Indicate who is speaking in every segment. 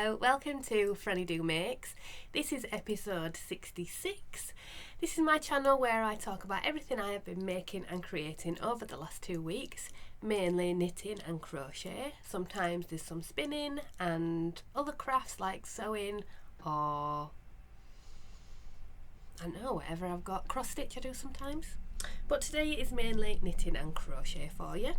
Speaker 1: Hello, welcome to FrannyDoMakes. This is episode 66. This is my channel where I talk about everything I have been making and creating over the last 2 weeks, mainly knitting and crochet. Sometimes there's some spinning and other crafts like sewing or I don't know, whatever I've got. Cross stitch I do sometimes. But today is mainly knitting and crochet for you.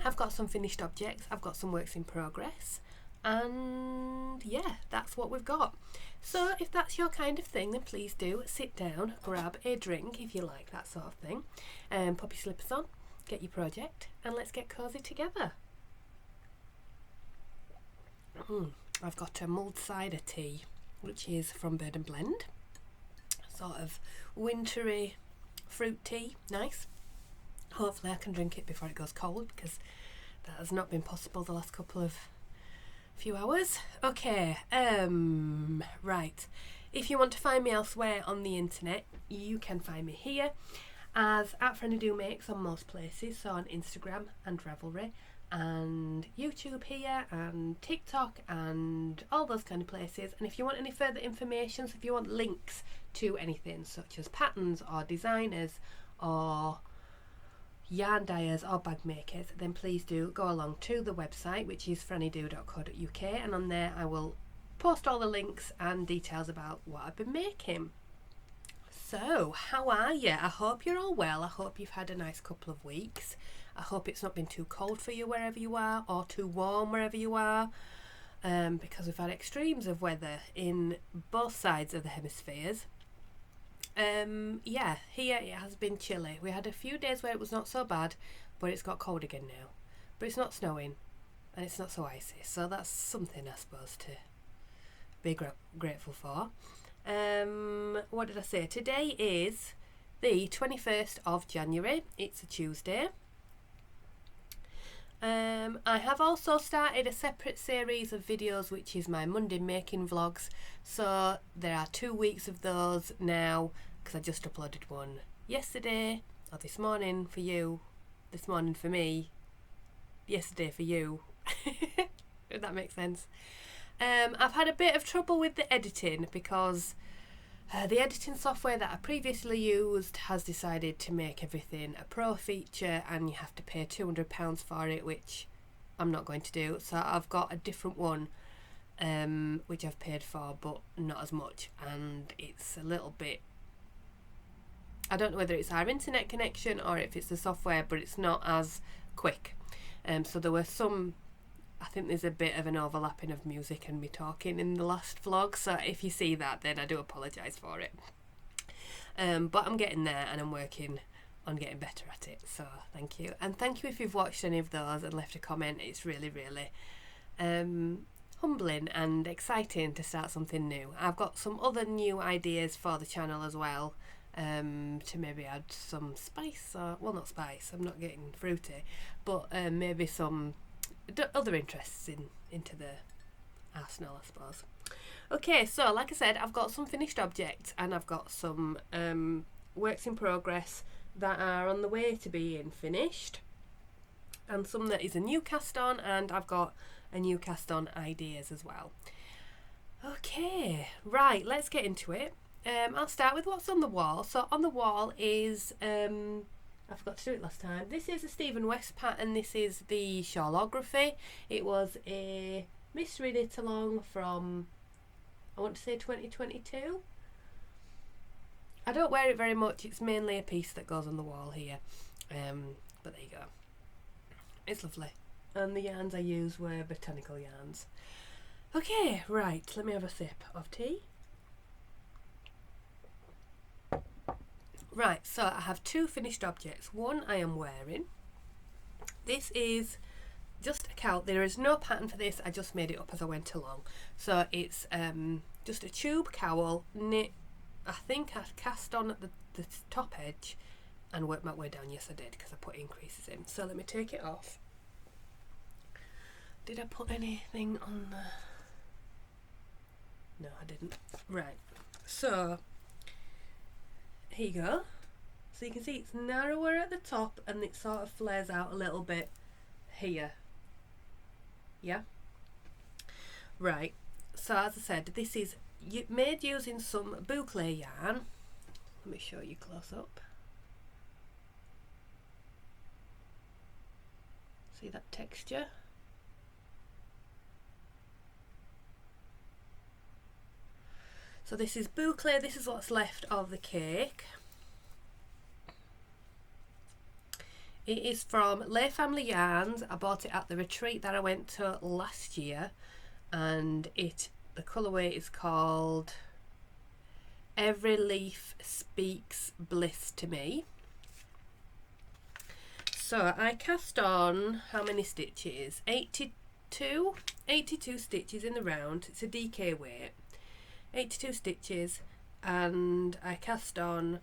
Speaker 1: I've got some finished objects, I've got some works in progress, and yeah, that's what we've got. So if that's your kind of thing, then please do sit down, grab a drink if you like that sort of thing, and pop your slippers on, get your project, and let's get cosy together. I've got a mulled cider tea, which is from Bird and Blend, sort of wintry fruit tea, nice. Hopefully I can drink it before it goes cold, because that has not been possible the last few hours. Okay, right. If you want to find me elsewhere on the internet, you can find me here as at FrannyDoMakes on most places, so on Instagram and Ravelry and YouTube here and TikTok and all those kind of places. And if you want any further information, so if you want links to anything such as patterns or designers or yarn dyers or bag makers, then please do go along to the website, which is frannydo.co.uk, and on there I will post all the links and details about what I've been making. So how are you? I hope you're all well. I hope you've had a nice couple of weeks. I hope it's not been too cold for you wherever you are, or too warm wherever you are, because we've had extremes of weather in both sides of the hemispheres. Yeah, here it has been chilly. We had a few days where it was not so bad, but it's got cold again now. But it's not snowing and it's not so icy, so that's something I suppose to be grateful for. What did I say? Today is the 21st of January. It's a Tuesday. I have also started a separate series of videos, which is my Monday making vlogs, so there are 2 weeks of those now, because I just uploaded one yesterday, or this morning for you, this morning for me, yesterday for you, if that makes sense. I've had a bit of trouble with the editing, because the editing software that I previously used has decided to make everything a pro feature and you have to pay £200 for it, which I'm not going to do. So I've got a different one which I've paid for, but not as much, and it's a little bit, I don't know whether it's our internet connection or if it's the software, but it's not as quick. So there were some, I think there's a bit of an overlapping of music and me talking in the last vlog, so if you see that, then I do apologise for it. But I'm getting there and I'm working on getting better at it, so thank you. And thank you if you've watched any of those and left a comment. It's really, really humbling and exciting to start something new. I've got some other new ideas for the channel as well, to maybe add some spice, or, well, not spice, I'm not getting fruity, but maybe some other interests into the arsenal, I suppose. Okay, so like I said, I've got some finished objects and I've got some works in progress that are on the way to being finished, and some that is a new cast on, and I've got a new cast on ideas as well. Okay, right, let's get into it. I'll start with what's on the wall. So on the wall is I forgot to do it last time. This is a Stephen West pattern. This is the Shawlography. It was a mystery knit along from, I want to say 2022. I don't wear it very much. It's mainly a piece that goes on the wall here. But there you go. It's lovely. And the yarns I used were botanical yarns. Okay, right. Let me have a sip of tea. Right, so I have 2 finished objects. One I am wearing. This is just a cowl. There is no pattern for this. I just made it up as I went along. So it's just a tube cowl knit. I think I cast on at the top edge and worked my way down. Yes, I did, because I put increases in. So let me take it off. Did I put anything on the... No, I didn't. Right, so here you go. So you can see it's narrower at the top and it sort of flares out a little bit here. Yeah? Right. So as I said, this is made using some boucle yarn. Let me show you close up. See that texture? So this is boucle, this is what's left of the cake. It is from Lay Family Yarns. I bought it at the retreat that I went to last year, and the colourway is called Every Leaf Speaks Bliss to Me. So I cast on how many stitches? 82 stitches in the round. It's a DK weight. 82 stitches, and I cast on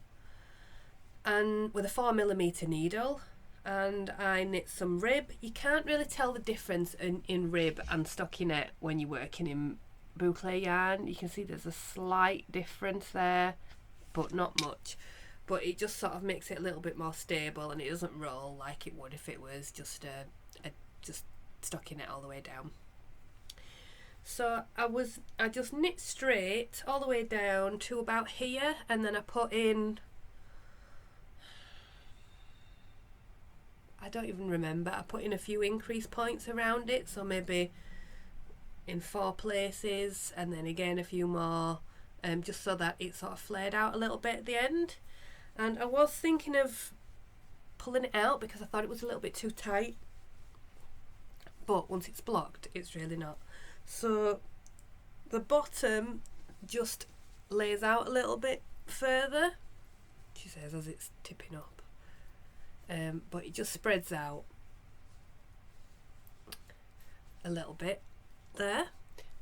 Speaker 1: and with a 4mm needle, and I knit some rib. You can't really tell the difference in rib and stockinette when you're working in boucle yarn. You can see there's a slight difference there, but not much. But it just sort of makes it a little bit more stable, and it doesn't roll like it would if it was just just stockinette all the way down. So I just knit straight all the way down to about here, and then I put in, I don't even remember, I put in a few increase points around it, so maybe in 4 places, and then again a few more, just so that it sort of flared out a little bit at the end. And I was thinking of pulling it out because I thought it was a little bit too tight, but once it's blocked, it's really not. So the bottom just lays out a little bit further, she says, as it's tipping up, but it just spreads out a little bit there,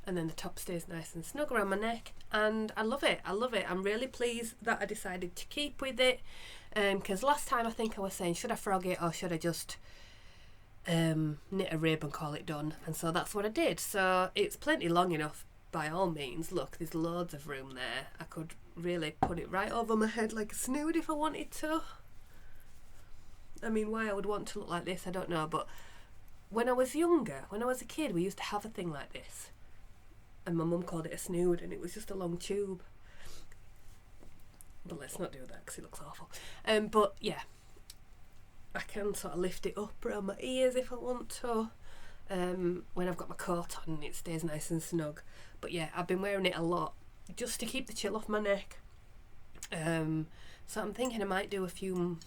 Speaker 1: and then the top stays nice and snug around my neck, and I love it. I'm really pleased that I decided to keep with it, because last time I think I was saying, should I frog it or should I just knit a rib and call it done, and so that's what I did. So it's plenty long enough by all means. Look, there's loads of room there. I could really put it right over my head like a snood if I wanted to. I mean, why I would want to look like this, I don't know, but when I was younger, when I was a kid, we used to have a thing like this, and my mum called it a snood, and it was just a long tube. But let's not do that because it looks awful. But yeah, I can sort of lift it up around my ears if I want to, when I've got my coat on and it stays nice and snug. But yeah, I've been wearing it a lot just to keep the chill off my neck. So I'm thinking I might do a few,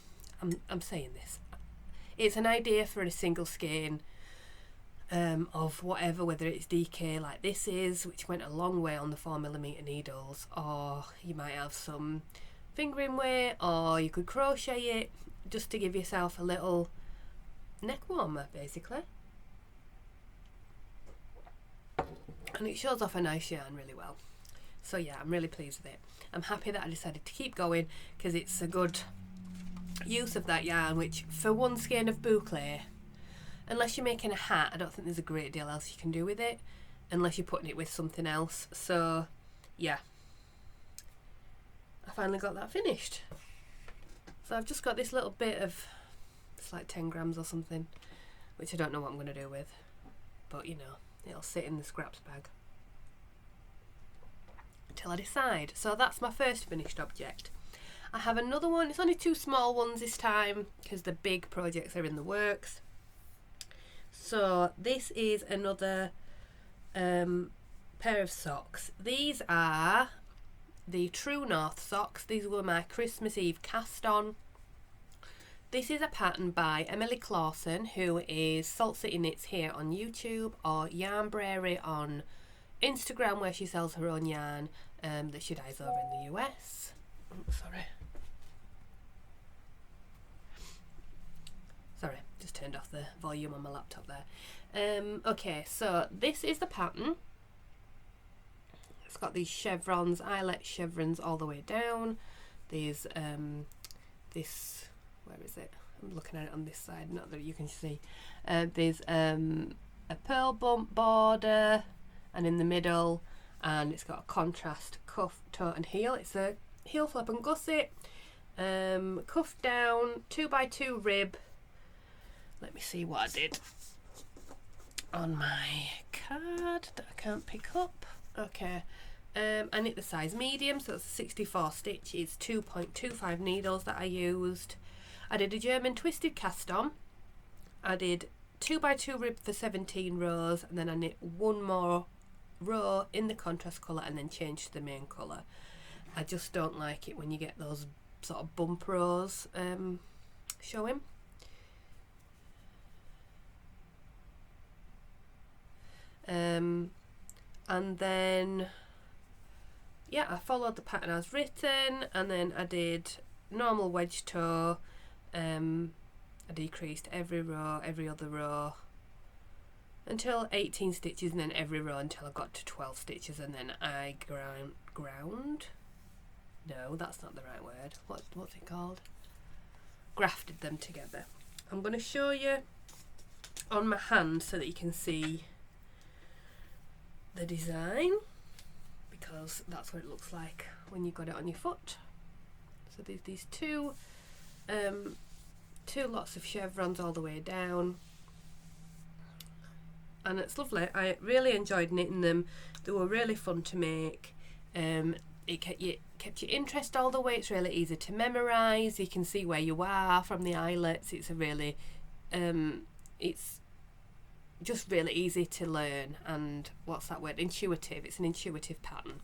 Speaker 1: I'm saying this, it's an idea for a single skein of whatever, whether it's DK like this is, which went a long way on the 4mm needles, or you might have some fingering weight, or you could crochet it, just to give yourself a little neck warmer basically. And it shows off a nice yarn really well. So yeah, I'm really pleased with it. I'm happy that I decided to keep going because it's a good use of that yarn, which for one skein of boucle, unless you're making a hat, I don't think there's a great deal else you can do with it unless you're putting it with something else. So yeah, I finally got that finished. So I've just got this little bit of, it's like 10 grams or something, which I don't know what I'm going to do with, but you know, it'll sit in the scraps bag until I decide. So that's my first finished object. I have another one, it's only 2 small ones this time because the big projects are in the works. So this is another pair of socks. These are the True North socks. These were my Christmas Eve cast on. This is a pattern by Emily Clawson, who is Salt City Knits here on YouTube, or Yarnbrary on Instagram, where she sells her own yarn that she dyes over in the US. Oh, sorry, just turned off the volume on my laptop there. Okay, so this is the pattern. It's got these chevrons, eyelet chevrons all the way down. There's this, where is it? I'm looking at it on this side, not that you can see. There's a pearl bump border, and in the middle, and it's got a contrast cuff, toe and heel. It's a heel flap and gusset, cuff down, 2x2 rib. Let me see what I did on my card that I can't pick up. Okay, I knit the size medium, so it's 64 stitches, 2.25 needles that I used. I did a German twisted cast on. I did 2x2 rib for 17 rows, and then I knit one more row in the contrast colour and then changed to the main colour. I just don't like it when you get those sort of bump rows showing. And then yeah, I followed the pattern as written, and then I did normal wedge toe. I decreased every row, every other row until 18 stitches, and then every row until I got to 12 stitches, and then I ground? No, that's not the right word. What's it called? Grafted them together. I'm going to show you on my hand so that you can see the design, because that's what it looks like when you got it on your foot. So there's these two lots of chevrons all the way down, and it's lovely. I really enjoyed knitting them. They were really fun to make. It kept your interest all the way. It's really easy to memorise. You can see where you are from the eyelets. It's a really it's just really easy to learn, and what's that word, intuitive. It's an intuitive pattern.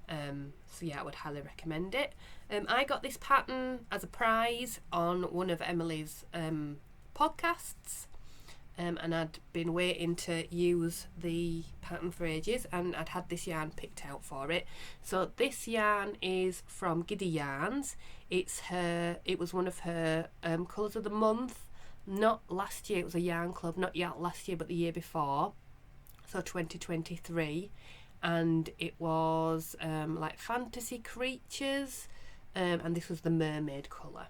Speaker 1: So yeah, I would highly recommend it. I got this pattern as a prize on one of Emily's podcasts, and I'd been waiting to use the pattern for ages, and I'd had this yarn picked out for it. So this yarn is from Giddy Yarns. It was one of her colours of the month. Not last year, it was a yarn club, not yet last year but the year before, so 2023, and it was like fantasy creatures, and this was the mermaid colour.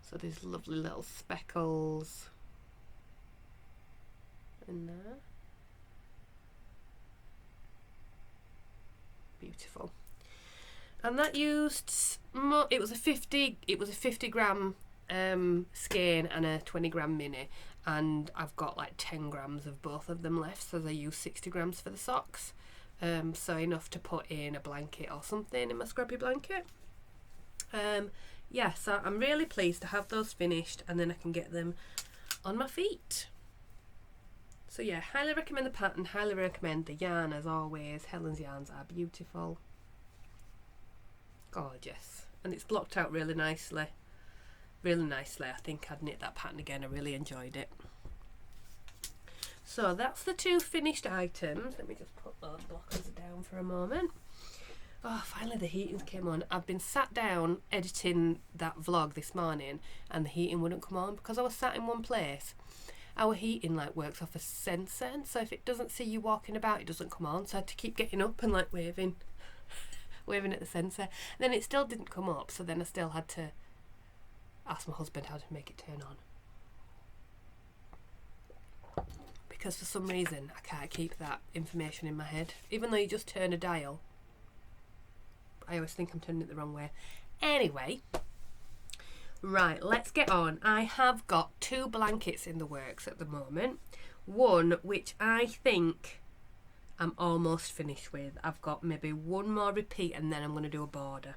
Speaker 1: So there's lovely little speckles in there. Beautiful. And that used it was a 50 gram skein and a 20 gram mini, and I've got like 10 grams of both of them left, so I use 60 grams for the socks, so enough to put in a blanket or something in my scrubby blanket. Yeah, so I'm really pleased to have those finished, and then I can get them on my feet. So yeah, highly recommend the pattern, highly recommend the yarn as always. Helen's yarns are beautiful, gorgeous, and it's blocked out really nicely. I think I'd knit that pattern again. I really enjoyed it. So that's the two finished items. Let me just put those blockers down for a moment. Oh, finally the heating came on. I've been sat down editing that vlog this morning, and the heating wouldn't come on because I was sat in one place. Our heating like works off a sensor, and so if it doesn't see you walking about, it doesn't come on. So I had to keep getting up and like waving at the sensor. And then it still didn't come up, so then I still had to ask my husband how to make it turn on, because for some reason I can't keep that information in my head, even though you just turn a dial. I always think I'm turning it the wrong way. Anyway, right, let's get on. I have got 2 blankets in the works at the moment. One which I think I'm almost finished with. I've got maybe one more repeat, and then I'm going to do a border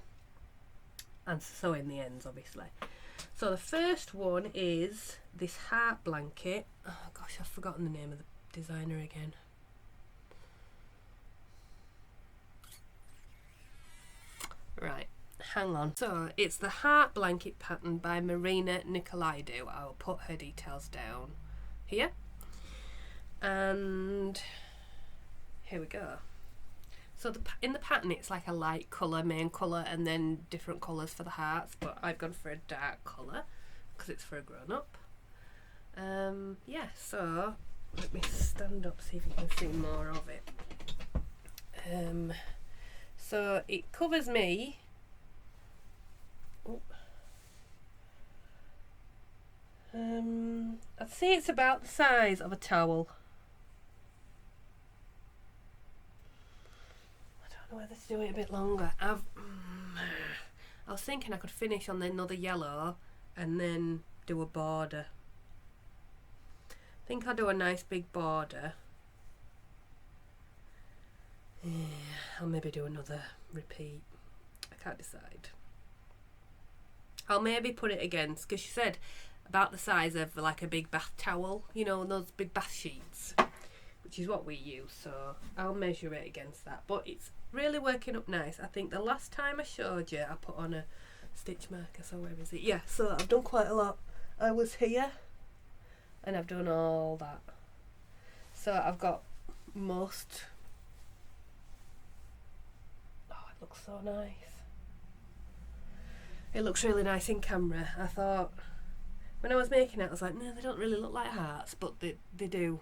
Speaker 1: and sew in the ends, obviously. So the first one is this heart blanket. Oh gosh, I've forgotten the name of the designer again. Right, hang on. So it's the heart blanket pattern by Marina Nikolaidou. I'll put her details down here. And here we go. So in the pattern it's like a light colour, main colour, and then different colours for the hearts, but I've gone for a dark colour because it's for a grown-up. Yeah, so let me stand up, see if you can see more of it. So it covers me. I'd say it's about the size of a towel. Whether to do it a bit longer. I was thinking I could finish on another yellow and then do a border. I think I'll do a nice big border Yeah, I'll maybe do another repeat. I can't decide. I'll maybe put it against, because she said about the size of like a big bath towel, you know, those big bath sheets, which is what we use, so I'll measure it against that. But it's really working up nice. I think the last time I showed you, I put on a stitch marker, so where is it? Yeah, so I've done quite a lot. I was here and I've done all that. So I've got most. Oh, it looks so nice. It looks really nice in camera. I thought, when I was making it, I was like, no, they don't really look like hearts, but they do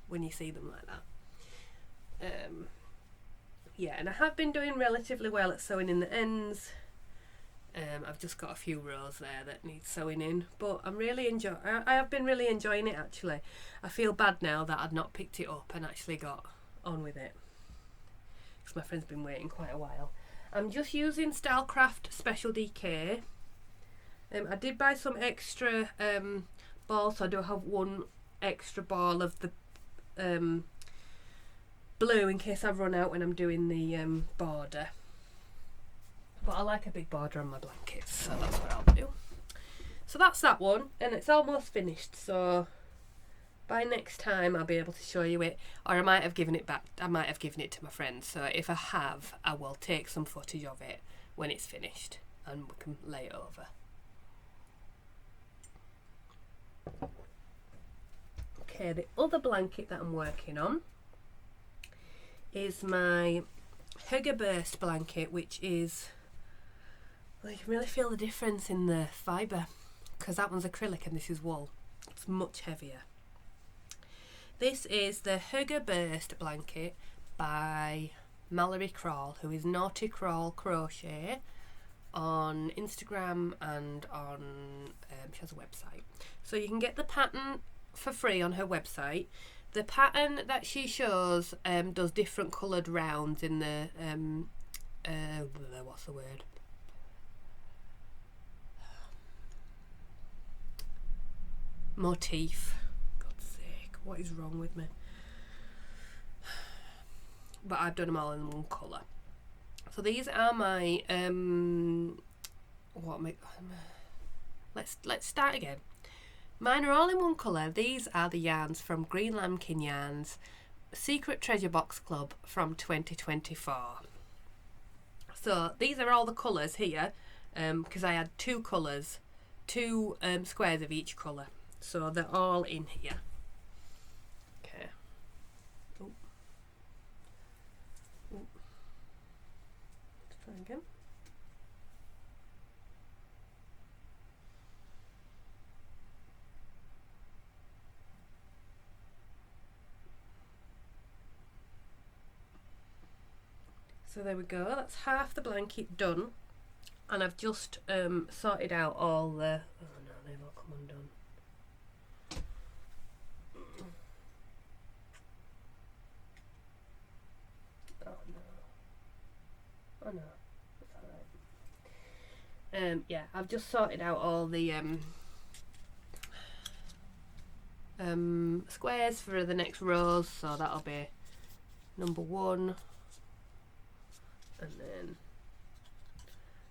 Speaker 1: when you see them like that. Yeah, and I have been doing relatively well at sewing in the ends. I've just got a few rows there that need sewing in, but I'm really I have been really enjoying it actually. I feel bad now that I'd not picked it up and actually got on with it, because my friend's been waiting quite a while. I'm just using Stylecraft Special DK. I did buy some extra balls, so I do have one extra ball of the blue in case I've run out when I'm doing the border. But I like a big border on my blankets, so that's what I'll do. So that's that one, and it's almost finished, so by next time I'll be able to show you it, or I might have given it back. I might have given it to my friend, so if I have, I will take some footage of it when it's finished and we can lay it over. Okay, the other blanket that I'm working on is my Hygge Burst blanket, which is, well, you can really feel the difference in the fibre, because that one's acrylic and this is wool. It's much heavier. This is the Hygge Burst blanket by Mallory Krall, who is Naughty Krall Crochet on Instagram and on, she has a website. So you can get the pattern for free on her website. The pattern that she shows does different coloured rounds in the, what's the word? Motif. God's sake, what is wrong with me? But I've done them all in one colour. So these are my let's start again. Mine are all in one colour. These are the yarns from Green Lambkin Yarns Secret Treasure Box Club from 2024. So these are all the colours here, because I had two colours, two squares of each colour. So they're all in here. Okay. Oh. Oh. Let's try again. So there we go, that's half the blanket done, and I've just sorted out all the, oh no, they've all come undone. Oh no, oh no, that's alright. Yeah, I've just sorted out all the squares for the next rows, so that'll be number 1. And then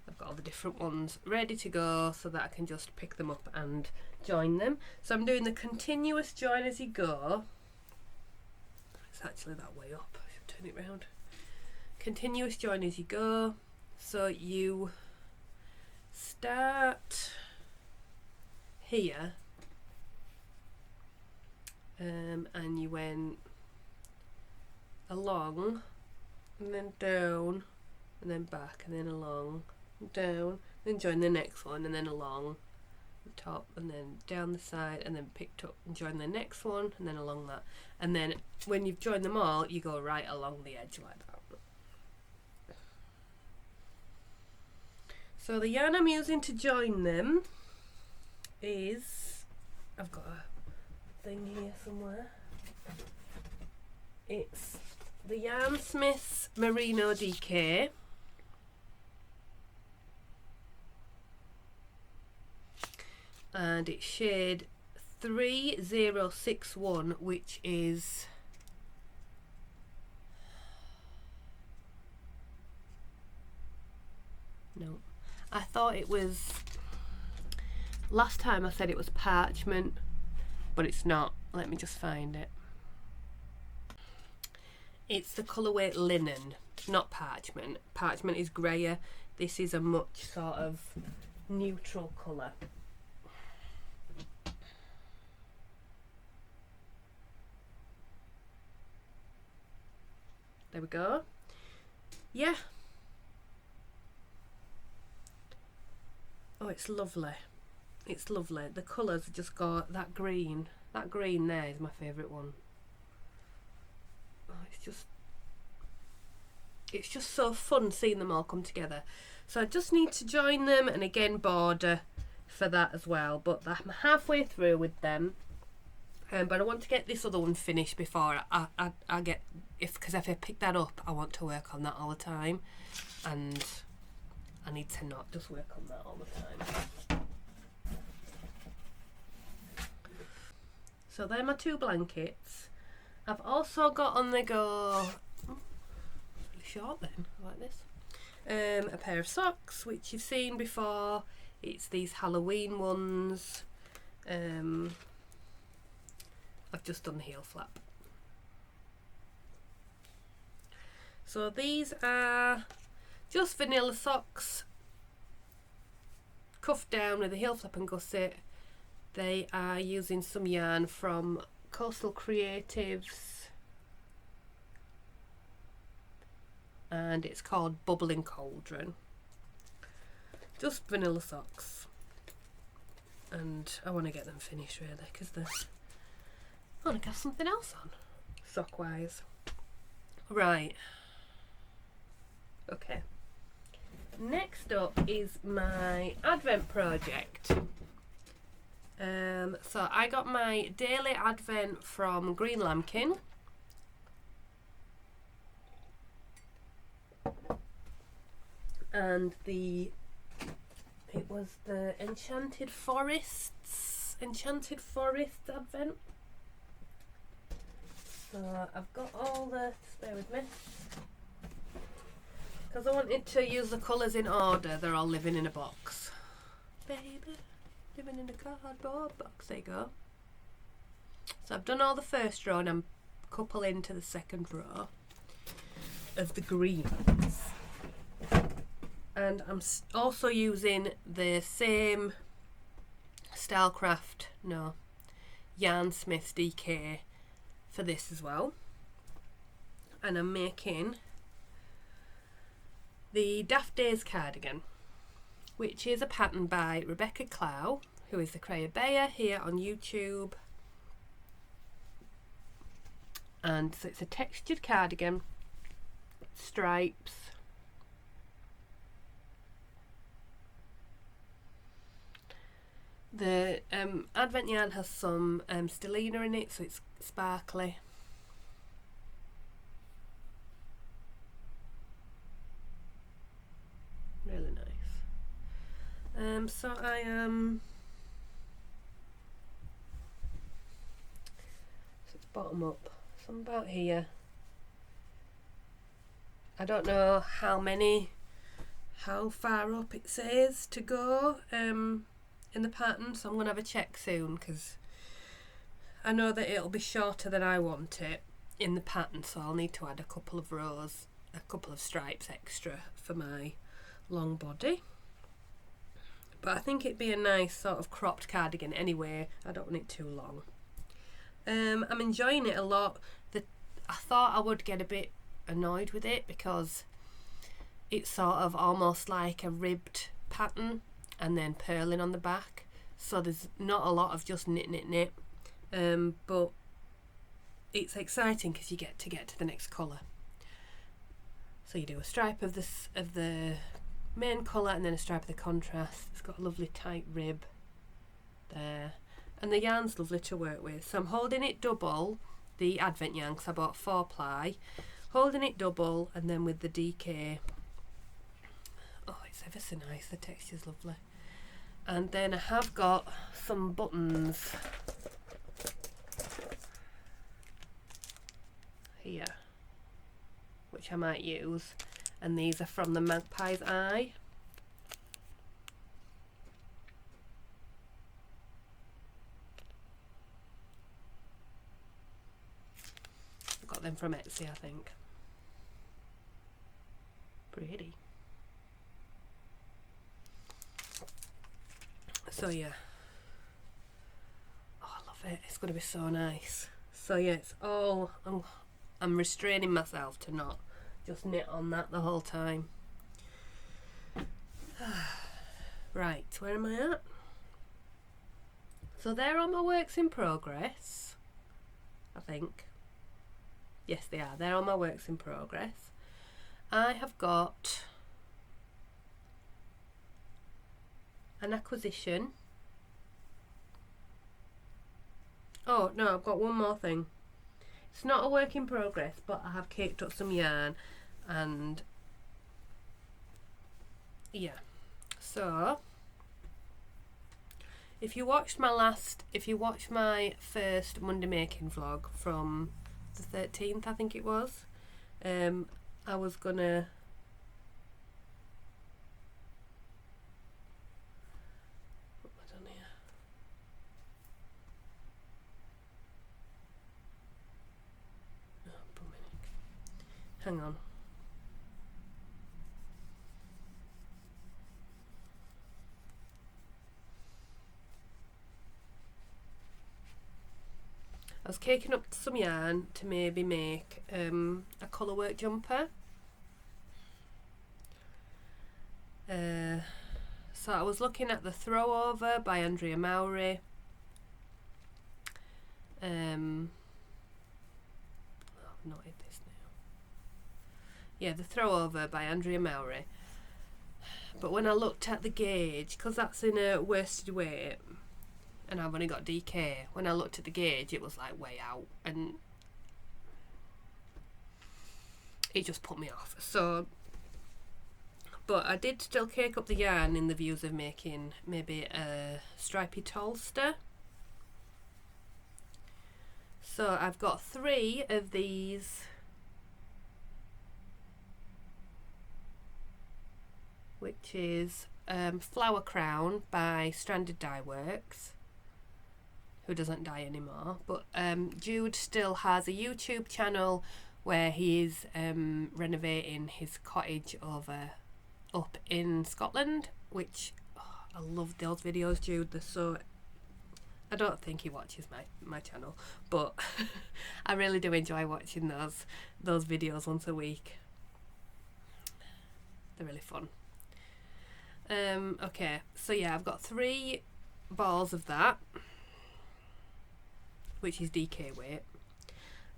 Speaker 1: I've got all the different ones ready to go so that I can just pick them up and join them. So I'm doing the continuous join as you go. It's actually that way up. I should turn it round. Continuous join as you go. So you start here and you went along and then down and then back and then along, down, then join the next one and then along the top and then down the side and then picked up and join the next one and then along that, and then when you've joined them all you go right along the edge like that. So the yarn I'm using to join them is, I've got a thing here somewhere, it's the Yarn Smith's Merino DK. And it's shade 3061, which is No, I thought it was, last time I said it was parchment, but it's not. Let me just find it. It's the colourway linen, not parchment. Parchment is greyer. This is a much sort of neutral colour. There we go. Yeah. Oh, it's lovely. It's lovely. The colours just got that green. That green there is my favourite one. Oh, it's just so fun seeing them all come together. So I just need to join them and again border for that as well. But I'm halfway through with them. But I want to get this other one finished before I get, because if I pick that up, I want to work on that all the time, and I need to not just work on that all the time. So they're my 2 blankets. I've also got on the go, really short then, like this, a pair of socks, which you've seen before. It's these Halloween ones. I've just done the heel flap. So these are just vanilla socks, cuffed down with a heel flap and gusset. They are using some yarn from Coastal Creatives, and it's called Bubbling Cauldron. Just vanilla socks, and I want to get them finished really, because I want to get something else on, sock wise. Right. Okay. Next up is my Advent project. So I got my daily Advent from Green Lambkin. And it was the Enchanted Forests Advent. So I've got all the, just bear with me, because I wanted to use the colours in order. They're all living in a box. Baby, living in a cardboard box. There you go. So I've done all the first row and I'm a couple into the second row of the greens. And I'm also using the same Yarn Smith's DK for this as well, and I'm making the Daft Days cardigan, which is a pattern by Rebecca Clow, who is the Crochet Bayer here on YouTube. And so it's a textured cardigan, stripes, the Advent yarn has some stellina in it, so it's sparkly. Really nice. So I am so it's bottom up, so I'm about here. I don't know how far up it says to go in the pattern, so I'm going to have a check soon, because I know that it'll be shorter than I want it in the pattern, so I'll need to add a couple of rows, a couple of stripes extra for my long body. But I think it'd be a nice sort of cropped cardigan anyway. I don't want it too long. I'm enjoying it a lot. I thought I would get a bit annoyed with it because it's sort of almost like a ribbed pattern and then purling on the back, so there's not a lot of just knit, but it's exciting because you get to the next colour. So you do a stripe of the main colour and then a stripe of the contrast. It's got a lovely tight rib there, and the yarn's lovely to work with. So I'm holding it double, the Advent yarn, because I bought 4-ply, holding it double, and then with the DK. Oh, it's ever so nice, the texture's lovely. And then I have got some buttons here, which I might use, and these are from the Magpie's Eye got them from Etsy, I think. Pretty. So yeah. Oh, I love it. It's going to be so nice. So yeah, it's all... I'm restraining myself to not just knit on that the whole time. Right, where am I at? So they're on my works in progress, I think. Yes, they are. They're on my works in progress. I have got an acquisition. Oh, no, I've got one more thing. It's not a work in progress, but I have caked up some yarn, and yeah. So if you watched my first Monday making vlog from the 13th, I think it was, I was gonna hang on. I was caking up some yarn to maybe make a colourwork jumper. So I was looking at the Throw Over by Mallory. I've noted this now. Yeah, the Throw Over by Mallory. But when I looked at the gauge, because that's in a worsted weight, and I've only got DK, when I looked at the gauge it was like way out, and it just put me off. So, but I did still cake up the yarn in the views of making maybe a stripy Tolster. So I've got 3 of these which is Flower Crown by Stranded Dye Works, who doesn't dye anymore, but Jude still has a YouTube channel where he is renovating his cottage up in Scotland, which I love those videos, Jude. They're so... I don't think he watches my channel, but I really do enjoy watching those videos once a week. They're really fun. Okay, so yeah, I've got 3 balls of that, which is DK weight,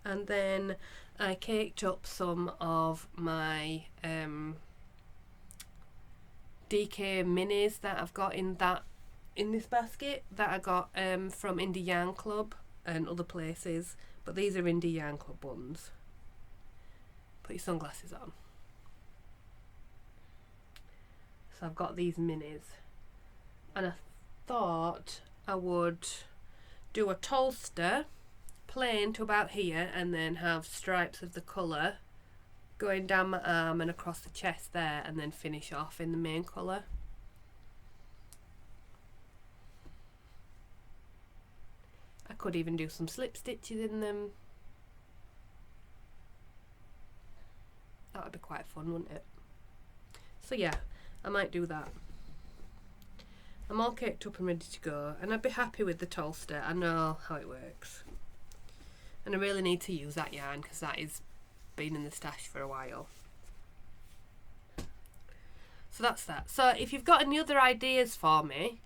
Speaker 1: and then I caked up some of my DK minis that I've got in this basket that I got from Indie Yarn Club and other places, but these are Indie Yarn Club ones. Put your sunglasses on. So I've got these minis, and I thought I would do a Tolster plain to about here, and then have stripes of the colour going down my arm and across the chest there, and then finish off in the main colour. I could even do some slip stitches in them. That would be quite fun, wouldn't it? So yeah, I might do that. I'm all caked up and ready to go, and I'd be happy with the Tolster. I know how it works, and I really need to use that yarn because that has been in the stash for a while. So that's that. So if you've got any other ideas for me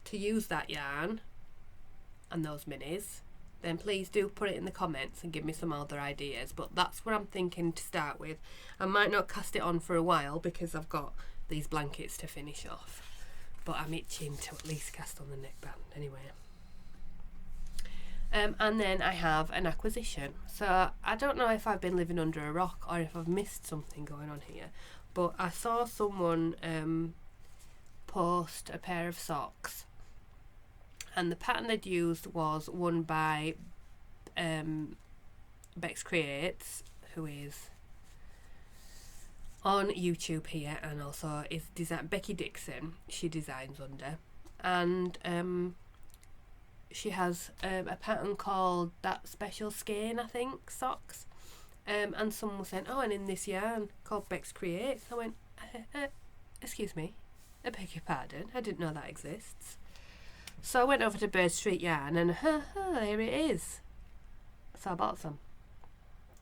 Speaker 1: to use that yarn and those minis, then please do put it in the comments and give me some other ideas. But that's what I'm thinking to start with. I might not cast it on for a while because I've got these blankets to finish off, but I'm itching to at least cast on the neckband anyway. And then I have an acquisition. So I don't know if I've been living under a rock or if I've missed something going on here, but I saw someone post a pair of socks, and the pattern they'd used was one by Bex Creates, who is on YouTube here, and also is Becky Dixon, she designs under, and she has a pattern called That Special Skein, I think, socks, And someone was saying, oh, and in this yarn called Bex Creates. I went, excuse me, I beg your pardon, I didn't know that exists. So I went over to Bird Street Yarn and here it is. So I bought some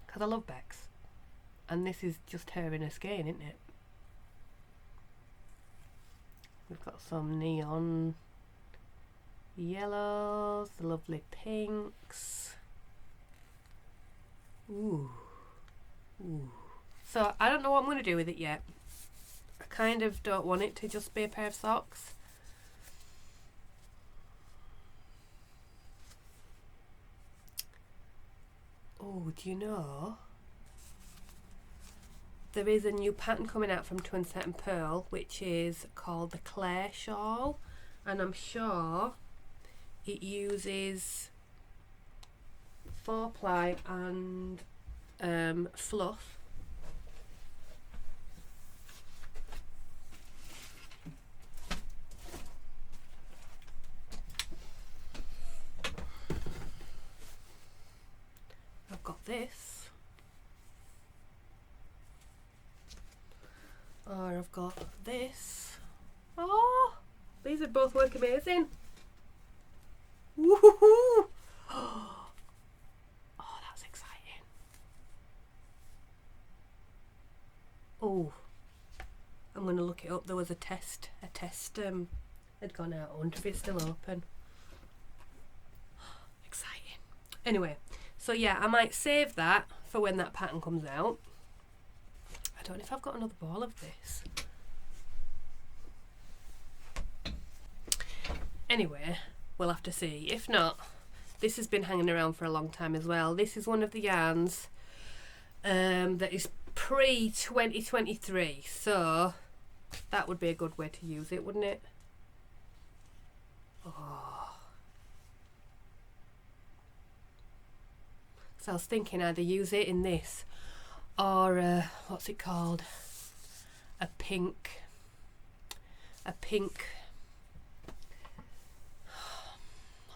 Speaker 1: because I love Bex, and this is just her in her skein, isn't it? We've got some neon yellows, the lovely pinks. Ooh. Ooh. So I don't know what I'm going to do with it yet. I kind of don't want it to just be a pair of socks. Oh, do you know? There is a new pattern coming out from Twinset and Pearl, which is called the Clay Shawl, and I'm sure it uses 4-ply and fluff. I've got this, or I've got this. Oh, these would both work amazing. Woohoo! Oh, that's exciting. Oh, I'm going to look it up. There was a test had gone out. I wonder if it's still open. Exciting. Anyway, so yeah, I might save that for when that pattern comes out. I don't know if I've got another ball of this. Anyway, we'll have to see. If not, this has been hanging around for a long time as well. This is one of the yarns that is pre-2023, so that would be a good way to use it, wouldn't it? Oh. So I was thinking either use it in this or what's it called? A pink what's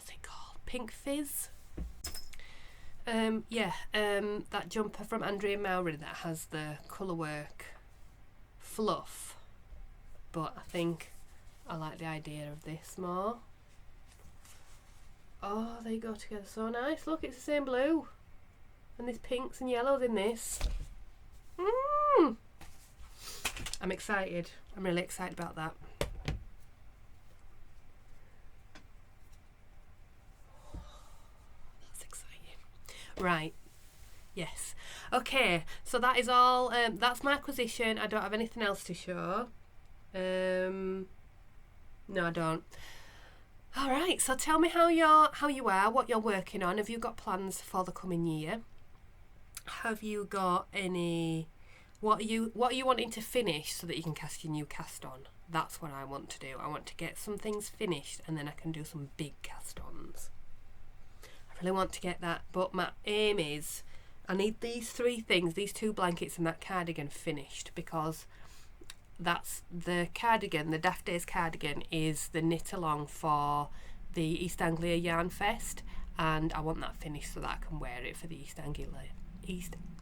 Speaker 1: it called? Pink Fizz. That jumper from Andrea Mallory that has the colourwork fluff, but I think I like the idea of this more. Oh, they go together so nice. Look, it's the same blue, and there's pinks and yellows in this. I'm excited. I'm really excited about that. That's exciting. Right. Yes. Okay, so that is all. That's my acquisition. I don't have anything else to show. No, I don't. All right, so tell me how you are, what you're working on. Have you got plans for the coming year? Have you got any? What are you wanting to finish so that you can cast your new cast on? That's what I want to do. I want to get some things finished and then I can do some big cast-ons. I really want to get that, but my aim is I need these 3 things, these 2 blankets and that cardigan finished, because that's the cardigan, the Daft Days cardigan is the knit along for the East Anglia Yarn Fest, and I want that finished so that I can wear it for the East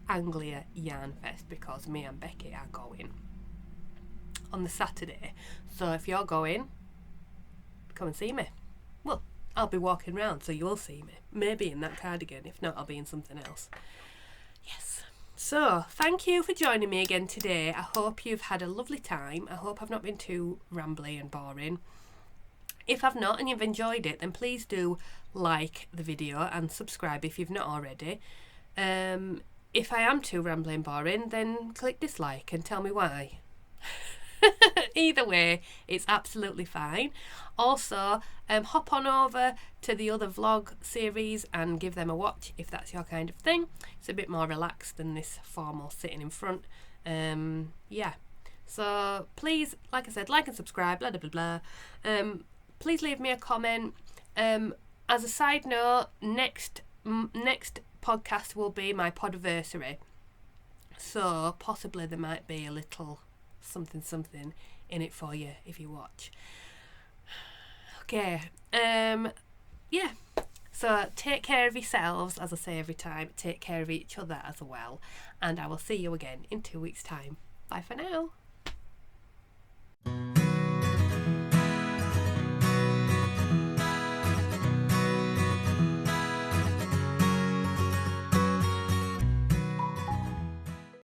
Speaker 1: Anglia Yarn Fest, because me and Becky are going on the Saturday. So if you're going, come and see me. Well, I'll be walking around, so you'll see me. Maybe in that cardigan. If not, I'll be in something else. Yes. So, thank you for joining me again today. I hope you've had a lovely time. I hope I've not been too rambly and boring. If I've not and you've enjoyed it, then please do like the video and subscribe if you've not already. If I am too rambly and boring, then click dislike and tell me why. Either way, it's absolutely fine. Also, hop on over to the other vlog series and give them a watch if that's your kind of thing. It's a bit more relaxed than this formal sitting in front. Yeah. So please, like I said, like and subscribe, blah, blah, blah, blah. Please leave me a comment. As a side note, next podcast will be my podiversary. So possibly there might be a little something in it for you if you watch. Okay, yeah, So take care of yourselves, as I say every time, take care of each other as well, and I will see you again in 2 weeks' time. Bye for now.